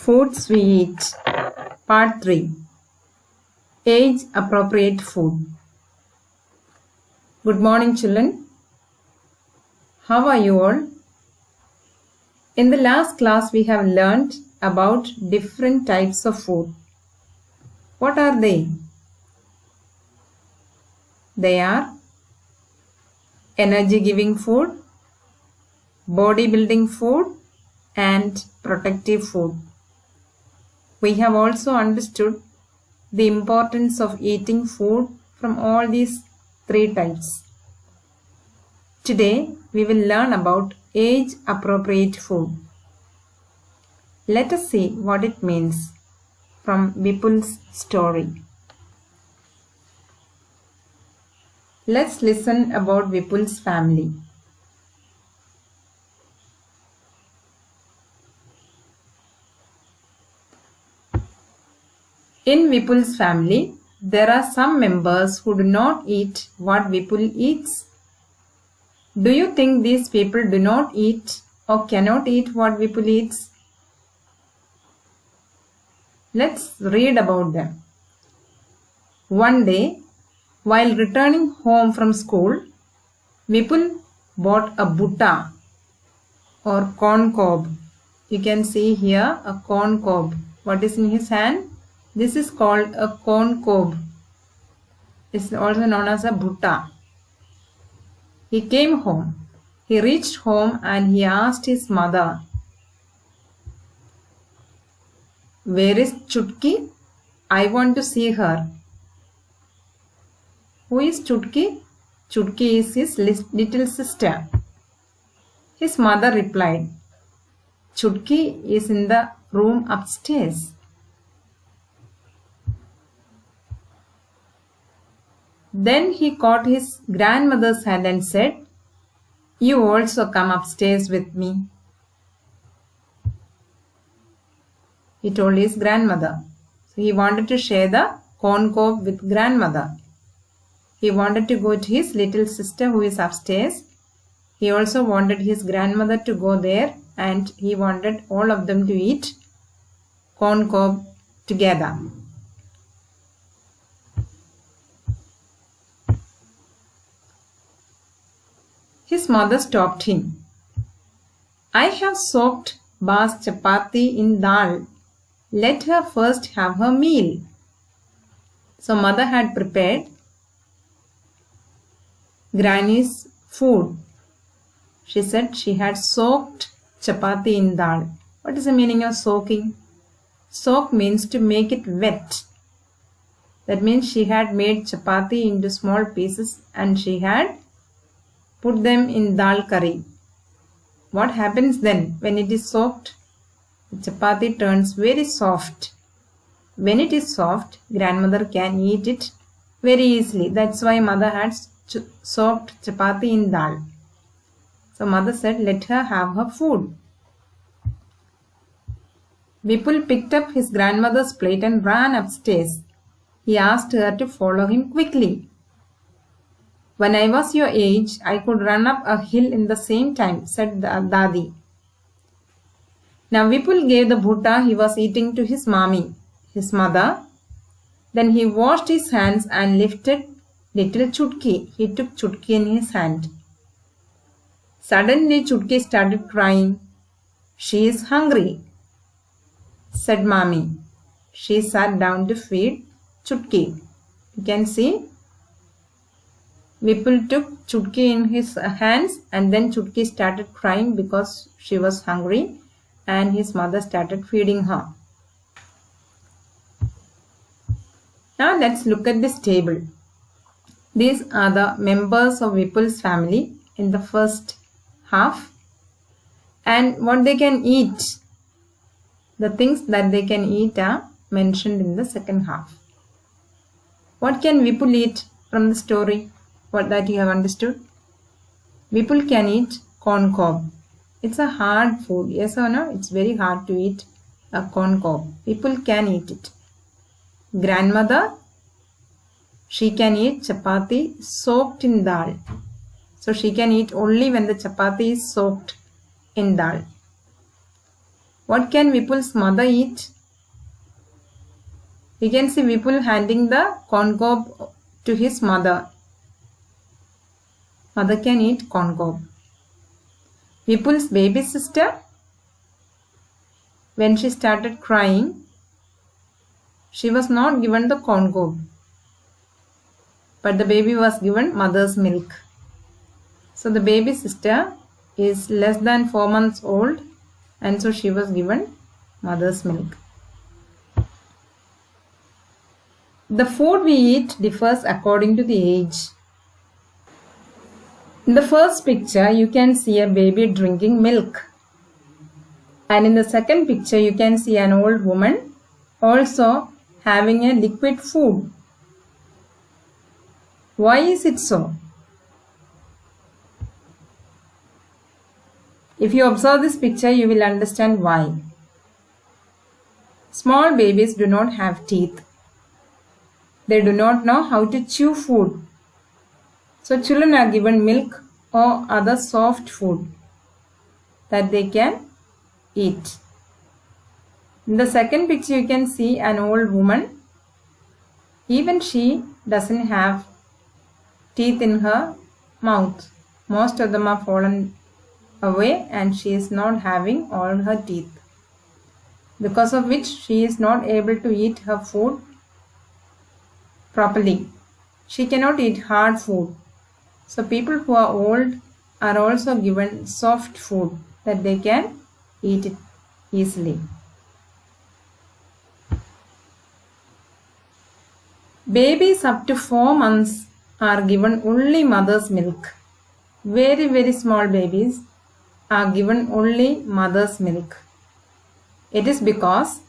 Foods we eat. Part 3. Age appropriate food. Good morning, children. How are you all? In the last class we have learnt about different types of food. What are they? They are energy giving food, body building food and protective food. We have also understood the importance of eating food from all these three types. Today we will learn about age appropriate food. Let us see what it means from Vipul's story. Let's listen about Vipul's family. In Vipul's family, there are some members who do not eat what Vipul eats. Do you think these people do not eat or cannot eat what Vipul eats? Let's read about them. One day, while returning home from school, Vipul bought a butta or corn cob. You can see here a corn cob. What is in his hand? This is called a corn cob. It's also known as a butta. He came home. He reached home and he asked his mother, "Where is Chutki? I want to see her." Who is Chutki? Chutki is his little sister. His mother replied, "Chutki is in the room upstairs." Then he caught his grandmother's hand and said, "You also come upstairs with me." He told his grandmother. So he wanted to share the corn cob with grandmother. He wanted to go to his little sister who is upstairs. He also wanted his grandmother to go there and he wanted all of them to eat corn cob together. His mother stopped him. "I have soaked Ba's chapati in dal. Let her first have her meal." So mother had prepared Granny's food. She said she had soaked chapati in dal. What is the meaning of soaking? Soak means to make it wet. That means she had made chapati into small pieces and she had put them in dal curry. What happens then when it is soaked? The chapati turns very soft. When it is soft, grandmother can eat it very easily. That's why mother had soaked chapati in dal. So mother said, "Let her have her food." Vipul picked up his grandmother's plate and ran upstairs. He asked her to follow him quickly. "When I was your age, I could run up a hill in the same time," said Dadi. Now Vipul gave the bhutta he was eating to his mommy, his mother. Then he washed his hands and lifted little Chutki. He took Chutki in his hand. Suddenly Chutki started crying. "She is hungry," said mommy. She sat down to feed Chutki. You can see Vipul took Chutki in his hands and then Chutki started crying because she was hungry and his mother started feeding her. Now let's look at this table. These are the members of Vipul's family in the first half and what they can eat. The things that they can eat are mentioned in the second half. What can Vipul eat from the story? What that you have understood? Vipul can eat corn cob. It's a hard food. Yes or no? It's very hard to eat a corn cob. Vipul can eat it. Grandmother, she can eat chapati soaked in dal. So she can eat only when the chapati is soaked in dal. What can Vipul's mother eat? You can see Vipul handing the corn cob to his mother. Mother can eat corn cob. Vipul's baby sister, when she started crying, she was not given the corn cob, but the baby was given mother's milk. So the baby sister is less than 4 months old, and so she was given mother's milk. The food we eat differs according to the age. In the first picture, you can see a baby drinking milk. And in the second picture, you can see an old woman also having a liquid food. Why is it so? If you observe this picture, you will understand why. Small babies do not have teeth. They do not know how to chew food. So children are given milk or other soft food that they can eat. In the second picture, you can see an old woman. Even she doesn't have teeth in her mouth. Most of them are fallen away and she is not having all her teeth, because of which she is not able to eat her food properly. She cannot eat hard food. So people who are old are also given soft food that they can eat it easily. Babies up to 4 months are given only mother's milk. Very, very small babies are given only mother's milk. It is because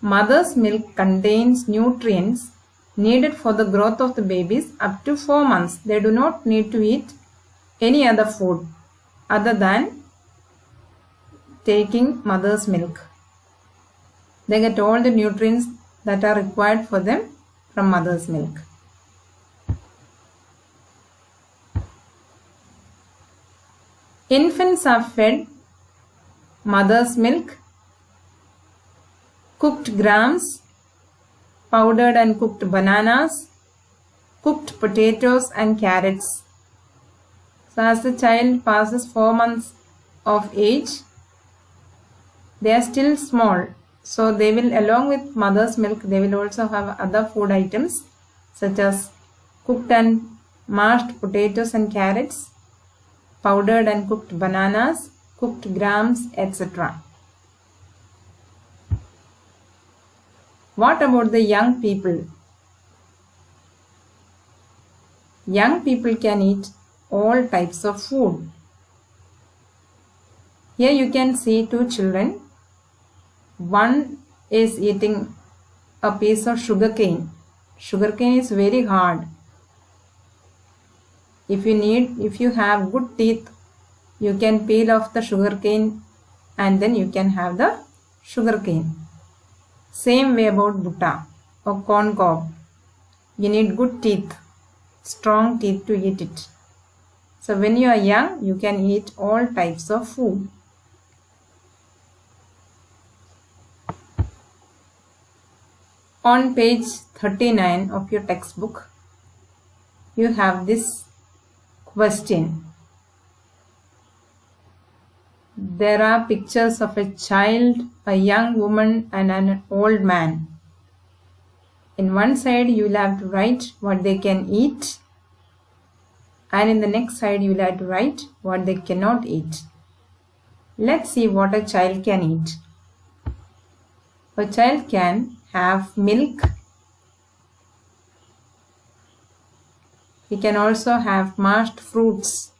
mother's milk contains nutrients needed for the growth of the babies up to 4 months. They do not need to eat any other food other than taking mother's milk. They get all the nutrients that are required for them from mother's milk. Infants are fed mother's milk, cooked grams, powdered and cooked bananas, cooked potatoes and carrots. So as the child passes 4 months of age, they are still small. So they will, along with mother's milk, they will also have other food items such as cooked and mashed potatoes and carrots, powdered and cooked bananas, cooked grams, etc. What about the young people? Young people can eat all types of food. Here you can see 2 children. One is eating a piece of sugarcane. Sugarcane is very hard. If you have good teeth, you can peel off the sugarcane and then you can have the sugarcane. Same way about butta or corn cob. You need good teeth, strong teeth to eat it. So when you are young, you can eat all types of food. On page 39 of your textbook, you have this question. There are pictures of a child, a young woman and an old man. In one side you will have to write what they can eat, and in the next side you will have to write what they cannot eat. Let's see what a child can eat. A child can have milk. He can also have mashed fruits.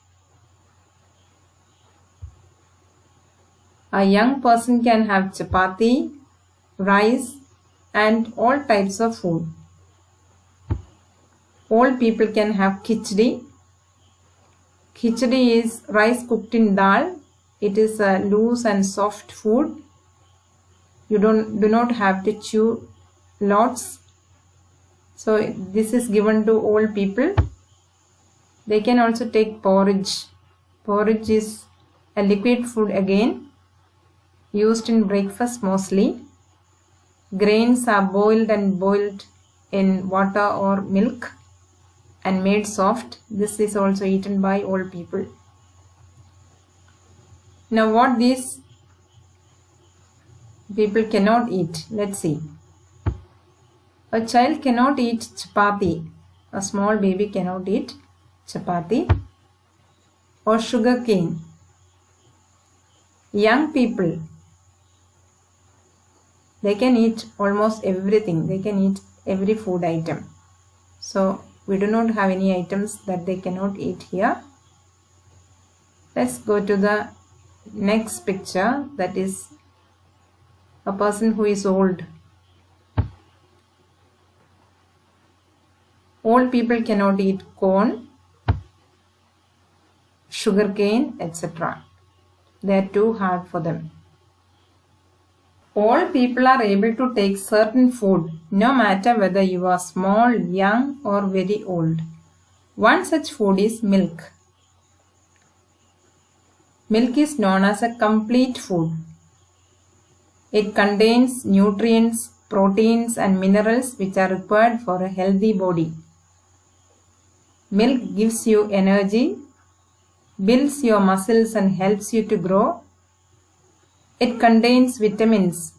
A young person can have chapati, rice and all types of food. Old people can have khichdi. Khichdi is rice cooked in dal. It is a loose and soft food. You do not have to chew lots. So this is given to old people. They can also take porridge. Porridge is a liquid food again. used in breakfast mostly. Grains are boiled in water or milk and made soft. This is also eaten by old people. Now what these people cannot eat, let's see. A child cannot eat chapati. A small baby cannot eat chapati or sugar cane. Young people, they can eat almost everything. They can eat every food item. So we do not have any items that they cannot eat here. Let's go to the next picture, that is a person who is old. Old people cannot eat corn, sugarcane, etc. They are too hard for them. All people are able to take certain food, no matter whether you are small, young, or very old. One such food is milk. Milk is known as a complete food. It contains nutrients, proteins, and minerals which are required for a healthy body. Milk gives you energy, builds your muscles, and helps you to grow. It contains vitamins,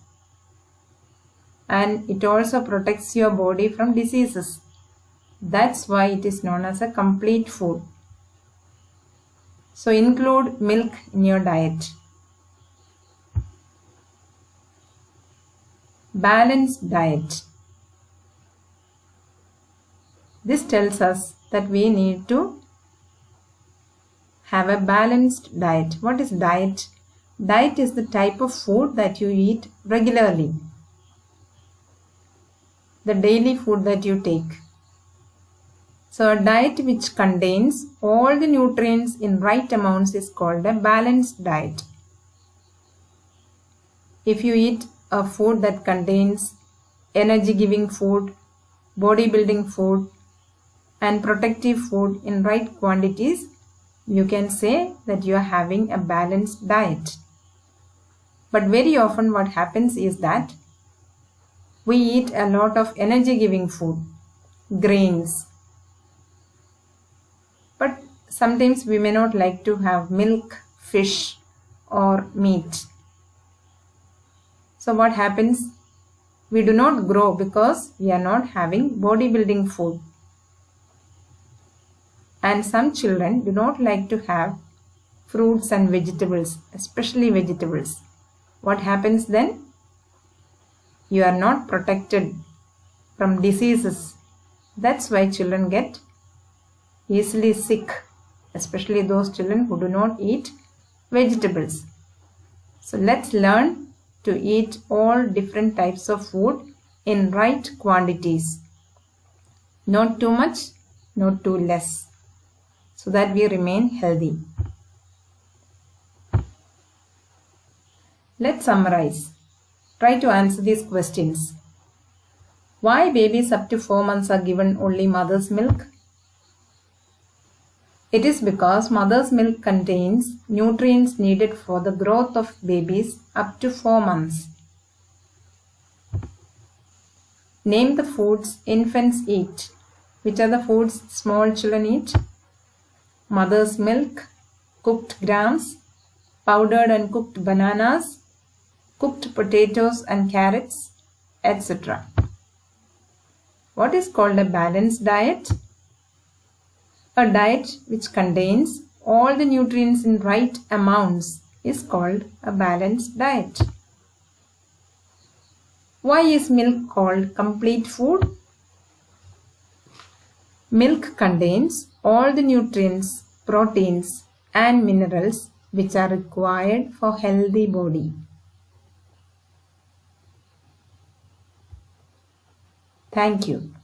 and it also protects your body from diseases. That's why it is known as a complete food. So include milk in your diet. Balanced diet. This tells us that we need to have a balanced diet. What is diet? Diet is the type of food that you eat regularly. The daily food that you take. So a diet which contains all the nutrients in right amounts is called a balanced diet. If you eat a food that contains energy giving food, bodybuilding food, and protective food in right quantities, you can say that you are having a balanced diet. But very often what happens is that we eat a lot of energy giving food, grains. But sometimes we may not like to have milk, fish, or meat. So what happens? We do not grow because we are not having bodybuilding food. And some children do not like to have fruits and vegetables, especially vegetables. What happens then? You are not protected from diseases. That's why children get easily sick, especially those children who do not eat vegetables. So let's learn to eat all different types of food in right quantities. Not too much, not too less, so that we remain healthy. Let's summarize. Try to answer these questions. Why babies up to 4 months are given only mother's milk? It is because mother's milk contains nutrients needed for the growth of babies up to 4 months. Name the foods infants eat. Which are the foods small children eat? Mother's milk, cooked grams, powdered and cooked bananas, cooked potatoes and carrots, etc. What is called a balanced diet? A diet which contains all the nutrients in right amounts is called a balanced diet. Why is milk called complete food? Milk contains all the nutrients, proteins, and minerals which are required for healthy body. Thank you.